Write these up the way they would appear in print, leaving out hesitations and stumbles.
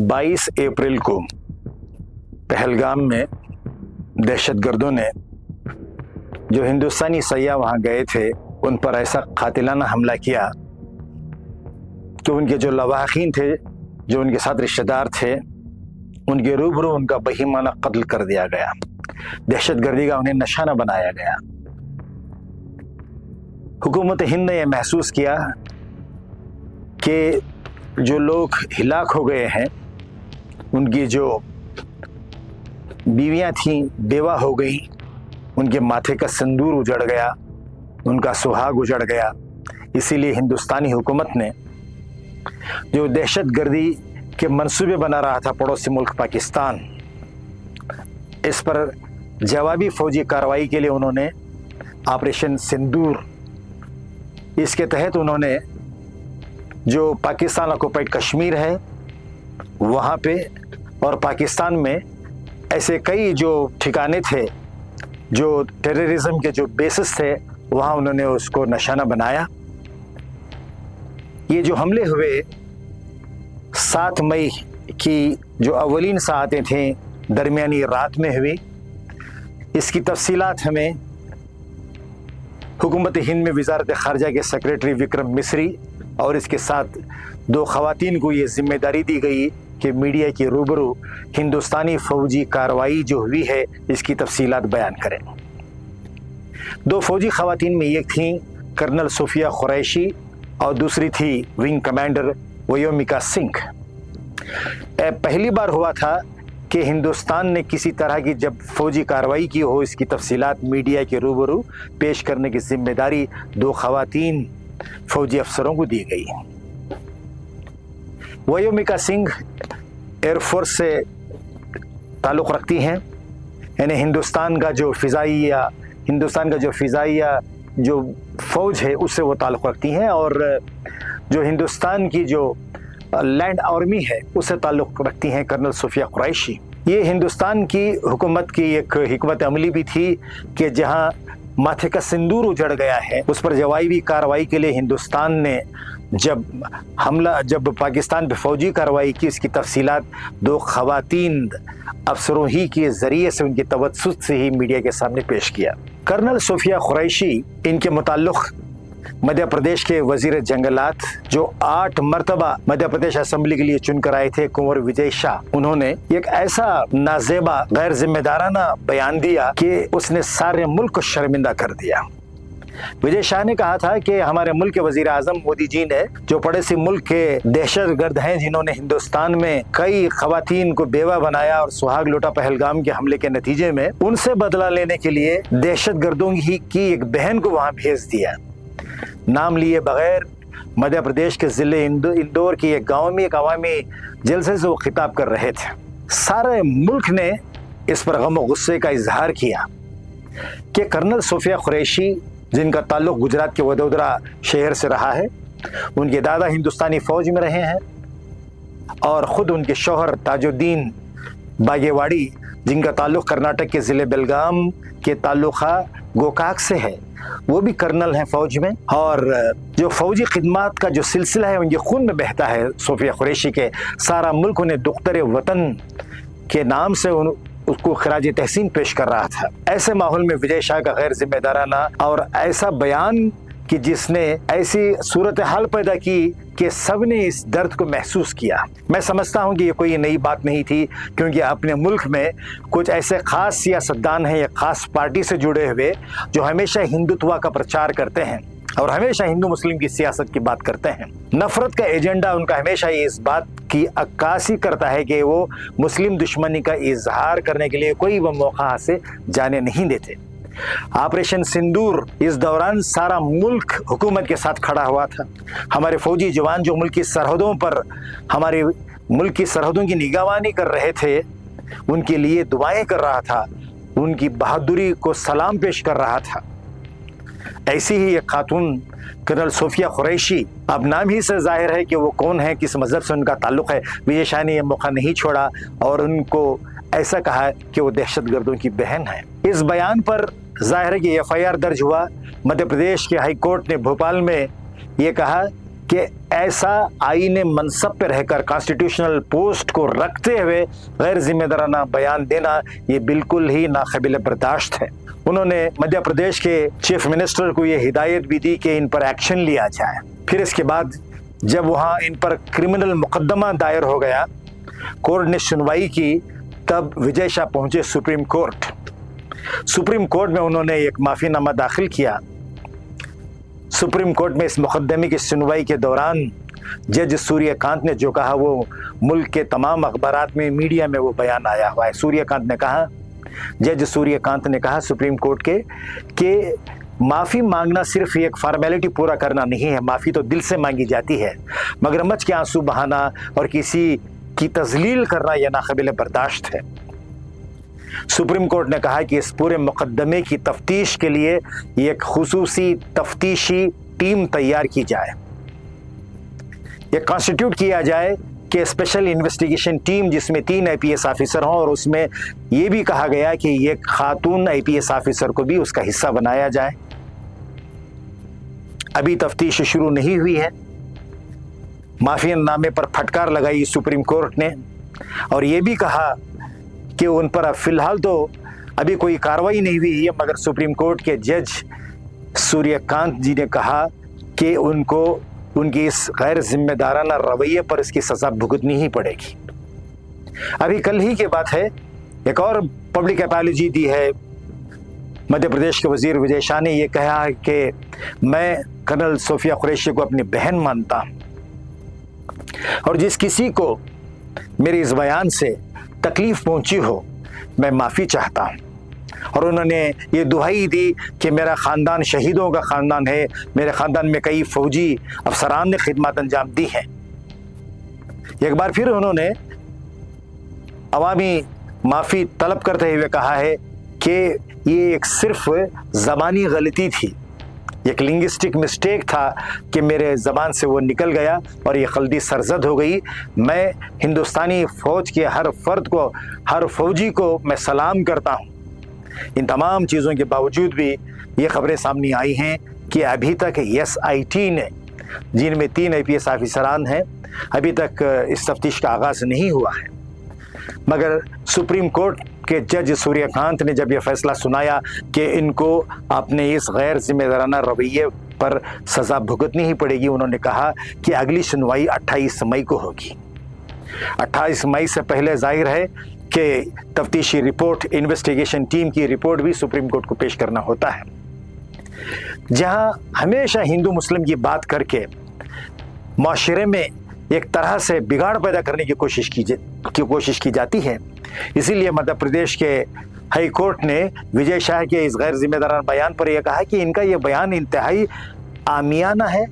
22 अप्रैल को पहलगाम में दहशतगर्दों ने जो हिंदुस्तानी सयाह वहाँ गए थे उन पर ऐसा कातिलाना हमला किया कि उनके जो लवाहिकीन थे, जो उनके साथ रिश्तेदार थे, उनके रूबरू उनका बहीमाना कत्ल कर दिया गया। दहशतगर्दी का उन्हें निशाना बनाया गया। हुकूमत हिंद ने यह महसूस किया कि जो लोग हिलाक हो गए हैं, उनकी जो बीवियां थीं बेवा हो गई, उनके माथे का सिंदूर उजड़ गया, उनका सुहाग उजड़ गया। इसीलिए हिंदुस्तानी हुकूमत ने जो दहशतगर्दी के मंसूबे बना रहा था पड़ोसी मुल्क पाकिस्तान, इस पर जवाबी फौजी कार्रवाई के लिए उन्होंने ऑपरेशन सिंदूर, इसके तहत उन्होंने जो पाकिस्तान ऑक्युपाइड कश्मीर है वहाँ पे और पाकिस्तान में ऐसे कई जो ठिकाने थे, जो टेररिज्म के जो बेसिस थे, वहाँ उन्होंने उसको निशाना बनाया। ये जो हमले हुए 7 मई की जो अवलीन सातें थी दरमियानी रात में हुई, इसकी तफसीलात हमें हुकूमत हिंद में वज़ारत ख़ारजा के सेक्रेटरी विक्रम मिस्री और इसके साथ 2 ख़वातीन को ये जिम्मेदारी दी गई कि मीडिया के रूबरू हिंदुस्तानी फ़ौजी कार्रवाई जो हुई है इसकी तफसीलात बयान करें। 2 फ़ौजी ख़वातीन में एक थी कर्नल सोफिया कुरैशी और दूसरी थी विंग कमांडर वयोमिका सिंह। पहली बार हुआ था कि हिंदुस्तान ने किसी तरह की जब फौजी कार्रवाई की हो, इसकी तफसीलात मीडिया के रूबरू पेश करने की जिम्मेदारी 2 ख़वातीन फौजी अफसरों को दी गई। वयोमिका सिंह एयरफोर्स से ताल्लुक़ रखती हैं, यानी हिंदुस्तान का जो फ़िज़ाइया जो फ़ौज है उससे वो ताल्लुक़ रखती हैं, और जो हिंदुस्तान की जो लैंड आर्मी है उससे ताल्लुक़ रखती हैं कर्नल सोफिया कुरैशी। ये हिंदुस्तान की हुकूमत की एक हिकमत अमली भी थी कि जहां माथे का सिंदूर उजड़ गया है उस पर जवाबी कार्रवाई के लिए हिंदुस्तान ने जब पाकिस्तान पे फौजी कार्रवाई की, इसकी तफसीलात 2 ख़वातीन अफसरों ही के ज़रिए से उनकी तवज्जुह से ही मीडिया के सामने पेश किया। कर्नल सोफिया कुरैशी, इनके मुताल्लिक़ मध्य प्रदेश के वजीर जंगलात जो 8 मरतबा मध्य प्रदेश असेंबली के लिए चुनकर आए थे, कुंवर विजय शाह, उन्होंने एक ऐसा नाजेबा गैर जिम्मेदाराना बयान दिया कि उसने सारे मुल्क को शर्मिंदा कर दिया। विजय शाह ने कहा था कि हमारे मुल्क के वजीर आजम मोदी जी ने, जो पड़ोसी मुल्क के दहशतगर्द हैं जिन्होंने हिंदुस्तान में कई खवातीन को बेवा बनाया और सुहाग लूटा पहलगाम के हमले के नतीजे में, उनसे बदला लेने के लिए दहशतगर्दों की एक बहन को वहां भेज दिया। नाम लिए बगैर मध्य प्रदेश के जिले इंदौर की एक गांव में एक अवामी जलसे से वो खिताब कर रहे थे। सारे मुल्क ने इस पर गम और गुस्से का इजहार किया कि कर्नल सोफिया कुरैशी, जिनका ताल्लुक गुजरात के वडोदरा शहर से रहा है, उनके दादा हिंदुस्तानी फौज में रहे हैं और ख़ुद उनके शौहर ताजुद्दीन बागेवाड़ी, जिनका ताल्लुक कर्नाटक के ज़िले बेलगाम के ताल्लुका गोकाक से है, वो भी कर्नल हैं फ़ौज में। और जो फ़ौजी खिदमात का जो सिलसिला है उनके खून में बहता है सोफिया कुरैशी के। सारा मुल्क उन्हें दुख्तर वतन के नाम से उसको खराज तहसीन पेश कर रहा था। ऐसे माहौल में विजय शाह का गैर जिम्मेदाराना और ऐसा बयान कि जिसने ऐसी सूरत हाल पैदा की कि सब ने इस दर्द को महसूस किया। मैं समझता हूँ कि ये कोई नई बात नहीं थी, क्योंकि अपने मुल्क में कुछ ऐसे ख़ास सियासतदान हैं या ख़ास पार्टी से जुड़े हुए जो हमेशा हिंदुत्व का प्रचार करते हैं और हमेशा हिंदू मुस्लिम की सियासत की बात करते हैं। नफरत का एजेंडा उनका हमेशा ये इस बात की अक्कासी करता है कि वो मुस्लिम दुश्मनी का इजहार करने के लिए कोई वो मौका से जाने नहीं देते। ऑपरेशन सिंदूर, इस दौरान सारा मुल्क हुकूमत के साथ खड़ा हुआ था। हमारे फौजी जवान जो मुल्क की सरहदों पर हमारे मुल्क की सरहदों की निगरानी कर रहे थे, उनके लिए दुआएं कर रहा था, उनकी बहादुरी को सलाम पेश कर रहा था। ऐसी ही एक खातून कर्नल सोफिया कुरैशी, अब नाम ही से जाहिर है कि वो कौन है, किस मजहब से उनका ताल्लुक है। विजय शाह ने यह मौका नहीं छोड़ा और उनको ऐसा कहा कि वो दहशतगर्दों की बहन है। इस बयान पर जाहिर है कि FIR दर्ज हुआ। मध्य प्रदेश के हाई कोर्ट ने भोपाल में ये कहा कि ऐसा आईने मनसब पर रहकर कॉन्स्टिट्यूशनल पोस्ट को रखते हुए गैर जिम्मेदाराना बयान देना ये बिल्कुल ही नाकाबिल बर्दाश्त है। उन्होंने मध्य प्रदेश के चीफ मिनिस्टर को ये हिदायत भी दी कि इन पर एक्शन लिया जाए। फिर इसके बाद जब वहाँ इन पर क्रिमिनल मुकदमा दायर हो गया, कोर्ट ने सुनवाई की, तब विजय शाह पहुंचे सुप्रीम कोर्ट। सुप्रीम कोर्ट में उन्होंने एक माफीनामा दाखिल किया। सुप्रीम कोर्ट में इस मुकदमे की सुनवाई के दौरान जज सूर्यकांत ने जो कहा वो मुल्क के तमाम अखबारात में, मीडिया में वो बयान आया हुआ है। सूर्यकांत ने कहा, जज सूर्यकांत ने कहा सुप्रीम कोर्ट के कि माफ़ी मांगना सिर्फ एक फॉर्मेलिटी पूरा करना नहीं है, माफ़ी तो दिल से मांगी जाती है। मगरमच्छ के आंसू बहाना और किसी की तजलील करना यह नाकाबिल बर्दाश्त है। सुप्रीम कोर्ट ने कहा कि इस पूरे मुकदमे की तफ्तीश के लिए एक खुसूसी तफ्तीशी टीम तैयार की जाए, ये कॉन्स्टिट्यूट किया जाए कि स्पेशल इन्वेस्टिगेशन टीम जिसमें 3 IPS ऑफिसर हों, और उसमें यह भी कहा गया कि एक खातून IPS ऑफिसर को भी उसका हिस्सा बनाया जाए। अभी तफ्तीश शुरू नहीं हुई है। माफीनामे पर फटकार लगाई सुप्रीम कोर्ट ने और ये भी कहा कि उन पर फिलहाल तो अभी कोई कार्रवाई नहीं हुई है, मगर सुप्रीम कोर्ट के जज सूर्यकांत जी ने कहा कि उनको उनकी इस गैर जिम्मेदाराना रवैये पर इसकी सजा भुगतनी ही पड़ेगी। अभी कल ही की बात है, एक और पब्लिक अपॉलजी दी है। मध्य प्रदेश के वजीर विजय शाह ने यह कहा है कि मैं कर्नल सोफिया कुरैशी को अपनी बहन मानता हूं और जिस किसी को मेरे इस बयान से तकलीफ पहुंची हो मैं माफ़ी चाहता हूं। और उन्होंने ये दुहाई दी कि मेरा ख़ानदान शहीदों का ख़ानदान है, मेरे ख़ानदान में कई फ़ौजी अफसरान ने खिदमत अंजाम दी है। एक बार फिर उन्होंने अवामी माफ़ी तलब करते हुए कहा है कि ये एक सिर्फ ज़बानी गलती थी, एक लिंग्विस्टिक मिस्टेक था कि मेरे ज़बान से वो निकल गया और ये गलती सरजद हो गई। मैं हिंदुस्तानी फ़ौज के हर फर्द को, हर फौजी को मैं सलाम करता हूँ। इन तमाम चीज़ों के बावजूद भी ये खबरें सामने आई हैं कि अभी तक SIT ने, जिनमें 3 IPS ऑफिसरान हैं, अभी तक इस तफ्तीश का आगाज़ नहीं हुआ है। मगर सुप्रीम कोर्ट के जज सूर्यकांत ने जब यह फैसला सुनाया कि इनको अपने इस गैर जिम्मेदाराना रवैये पर सज़ा भुगतनी ही पड़ेगी, उन्होंने कहा कि अगली सुनवाई 28 मई को होगी। 28 मई से पहले जाहिर है कि तफ्तीशी रिपोर्ट, इन्वेस्टिगेशन टीम की रिपोर्ट भी सुप्रीम कोर्ट को पेश करना होता है। जहां हमेशा हिंदू मुस्लिम की बात करके माशरे में एक तरह से बिगाड़ पैदा करने की कोशिश की जाती है, इसीलिए मध्य प्रदेश के हाई कोर्ट ने विजय शाह के इस गैर जिम्मेदाराना बयान पर यह कहा कि इनका यह बयान इंतहाई आमियाना है,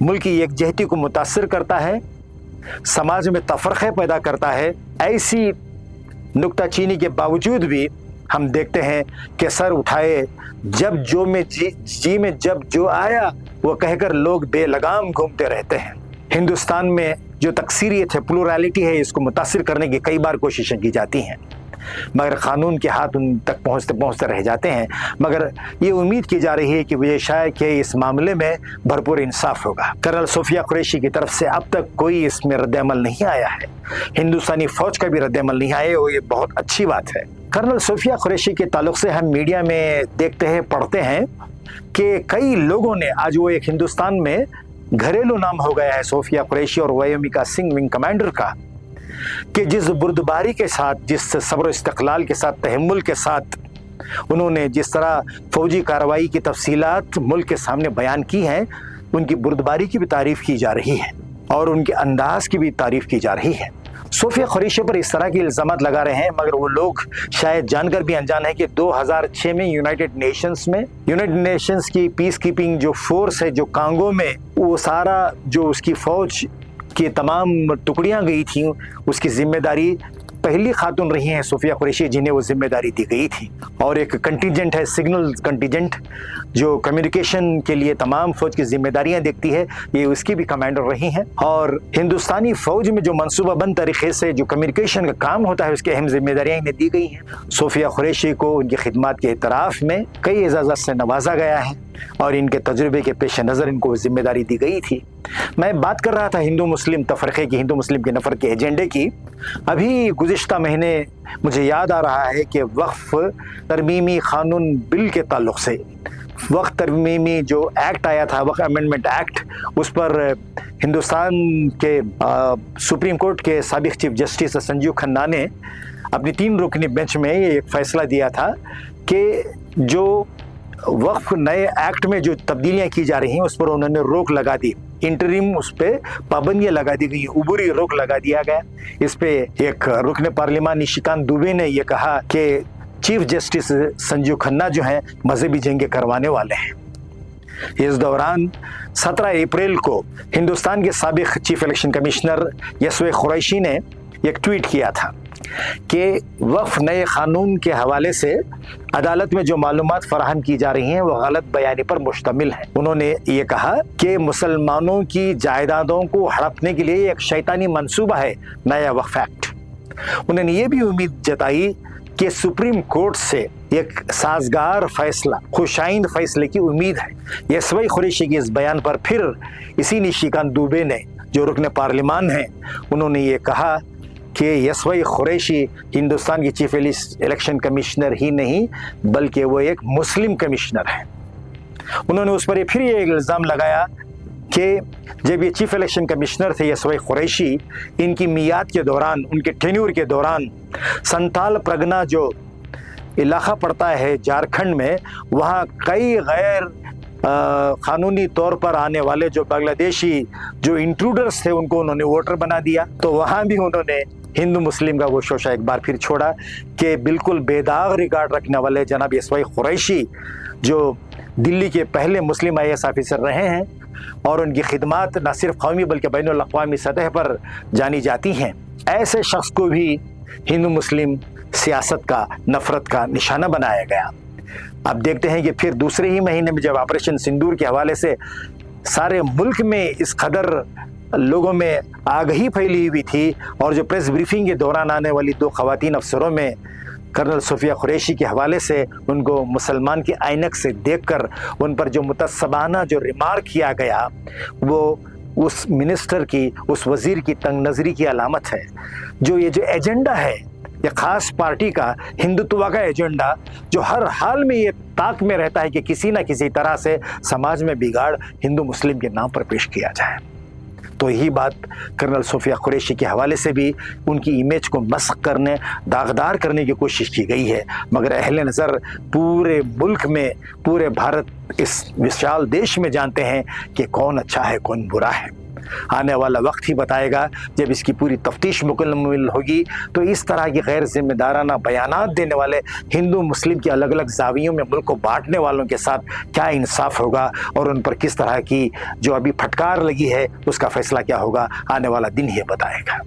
मुल्क की एकजहती को मुतासिर करता है, समाज में तफरक़े पैदा करता है। ऐसी नुक्ताचीनी के बावजूद भी हम देखते हैं कि सर उठाए जब जो में जी में जब जो आया वो कहकर लोग बेलगाम घूमते रहते हैं। हिंदुस्तान में जो तकसीरियत है, प्लुरलिटी है, इसको मुतासिर करने की कई बार कोशिशें की जाती हैं, मगर क़ानून के हाथ उन तक पहुँचते रह जाते हैं। मगर ये उम्मीद की जा रही है कि विजय शाह के इस मामले में भरपूर इंसाफ होगा। कर्नल सोफिया कुरैशी की तरफ से अब तक कोई इसमें रद्द-ए-अमल नहीं आया है, हिंदुस्तानी फ़ौज का भी रद्द-ए-अमल नहीं आया, और ये बहुत अच्छी बात है। कर्नल सोफिया कुरैशी के ताल्लुक से हम मीडिया में देखते हैं, पढ़ते हैं कि कई लोगों ने, आज वो एक हिंदुस्तान में घरेलू नाम हो गया है सोफिया कुरैशी और व्योमिका सिंह विंग कमांडर का, कि जिस बुर्दबारी के साथ, जिस सब्र इस्तक़लाल के साथ, तहम्मुल के साथ उन्होंने जिस तरह फौजी कार्रवाई की तफसीलात मुल्क के सामने बयान की हैं, उनकी बुर्दबारी की भी तारीफ़ की जा रही है और उनके अंदाज की भी तारीफ़ की जा रही है। सोफिया कुरैशी पर इस तरह के इल्ज़ामात लगा रहे हैं, मगर वो लोग शायद जानकर भी अनजान है कि 2006 में यूनाइटेड नेशंस की पीस कीपिंग जो फोर्स है, जो कांगो में, वो सारा जो उसकी फ़ौज की तमाम टुकड़ियां गई थी, उसकी जिम्मेदारी पहली खातून रही हैं सोफिया कुरैशी, जिन्हें वो जिम्मेदारी दी गई थी। और एक कंटिजेंट है, सिग्नल कंटिजेंट, जो कम्युनिकेशन के लिए तमाम फौज की जिम्मेदारियां देखती है, ये उसकी भी कमांडर रही हैं। और हिंदुस्तानी फौज में जो मनसूबाबंद तरीके से जो कम्युनिकेशन का काम होता है, उसकी अहम जिम्मेदारियां इन्हें दी गई हैं। सोफिया कुरैशी को उनकी खिदमत के इतराफ़ में कई एजाज़त से नवाजा गया है। और इनके तजुर्बे के पेश नज़र इनको जिम्मेदारी दी गई थी। मैं बात कर रहा था हिंदू मुस्लिम तफरक़े की, हिंदू मुस्लिम के नफ़र के एजेंडे की। अभी गुज़िश्ता महीने मुझे याद आ रहा है कि वक्फ़ तरमीमी क़ानून बिल के ताल्लुक़ से, वक्फ़ तरमीमी जो एक्ट आया था, वक्फ़ अमेंडमेंट एक्ट, उस पर हिंदुस्तान के सुप्रीम कोर्ट के साबिक़ चीफ जस्टिस संजीव खन्ना ने अपनी 3 रुकनी बेंच में ये एक फ़ैसला दिया था कि जो वक्फ नए एक्ट में जो तब्दीलियां की जा रही हैं उस पर उन्होंने रोक लगा दी, इंटरिम उस पर पाबंदियां लगा दी गई, उबूरी रोक लगा दिया गया। इस पे एक रुकन पार्लियामान निशिकांत दुबे ने यह कहा कि चीफ जस्टिस संजीव खन्ना जो हैं मजहबी जंगे करवाने वाले हैं। इस दौरान 17 अप्रैल को हिंदुस्तान के साबिक़ चीफ इलेक्शन कमिश्नर यसवे खुरैशी ने एक ट्वीट किया था कि वक्फ नए क़ानून के हवाले से अदालत में जो मालूमात फराहम की जा रही हैं वो गलत बयानी पर मुश्तमिल है। उन्होंने ये कहा कि मुसलमानों की जायदादों को हड़पने के लिए एक शैतानी मंसूबा है नया वक्फ एक्ट। उन्होंने ये भी उम्मीद जताई कि सुप्रीम कोर्ट से एक साजगार फैसला, खुशाइंद फैसले की उम्मीद है। यसवे खुरैशी के इस बयान पर फिर इसी निशिकांत दुबे ने, जो रुकन पार्लियामान हैं, उन्होंने ये कहा कि यसवे खुरैशी हिंदुस्तान की चीफ इलेक्शन कमिश्नर ही नहीं बल्कि वो एक मुस्लिम कमिश्नर है। उन्होंने उस पर ये फिर ये इल्ज़ाम लगाया कि जब ये चीफ इलेक्शन कमिश्नर थे यसवे खुरैशी, इनकी मियाद के दौरान, उनके टेन्यूर के दौरान संताल प्रगना जो इलाका पड़ता है झारखंड में, वहाँ कई गैर कानूनी तौर पर आने वाले जो बांग्लादेशी जो इंट्रूडर्स थे उनको उन्होंने वोटर बना दिया। तो वहाँ भी उन्होंने हिंदू मुस्लिम का वो शोशा एक बार फिर छोड़ा कि बिल्कुल बेदाग रिकॉर्ड रखने वाले जनाब यसवे खुरैशी, जो दिल्ली के पहले मुस्लिम IAS ऑफिसर रहे हैं और उनकी खिदमात न सिर्फ कौमी बल्कि बैनुल अक़वामी सतह पर जानी जाती हैं, ऐसे शख्स को भी हिंदू मुस्लिम सियासत का, नफ़रत का निशाना बनाया गया। अब देखते हैं कि फिर दूसरे ही महीने में जब ऑपरेशन सिंदूर के हवाले से सारे मुल्क में इस कदर लोगों में आगही फैली हुई थी और जो प्रेस ब्रीफिंग के दौरान आने वाली 2 ख़वातीन अफसरों में कर्नल सोफिया कुरैशी के हवाले से उनको मुसलमान की ऐनक से देखकर उन पर जो मुतस्सबाना जो रिमार्क किया गया, वो उस मिनिस्टर की, उस वज़ीर की तंग नज़री की अलामत है। जो ये जो एजेंडा है, ये ख़ास पार्टी का हिंदुत्व का एजेंडा, जो हर हाल में ये ताक में रहता है कि किसी न किसी तरह से समाज में बिगाड़ हिंदू मुस्लिम के नाम पर पेश किया जाए। तो यही बात कर्नल सोफिया कुरैशी के हवाले से भी उनकी इमेज को मस्ख करने, दागदार करने की कोशिश की गई है। मगर अहले नज़र पूरे मुल्क में, पूरे भारत इस विशाल देश में जानते हैं कि कौन अच्छा है कौन बुरा है। आने वाला वक्त ही बताएगा। जब इसकी पूरी तफ्तीश मुकम्मल होगी तो इस तरह की गैर जिम्मेदाराना बयानात देने वाले हिंदू मुस्लिम की अलग अलग जावियों में मुल्क को बांटने वालों के साथ क्या इंसाफ होगा और उन पर किस तरह की जो अभी फटकार लगी है उसका फैसला क्या होगा, आने वाला दिन ही बताएगा।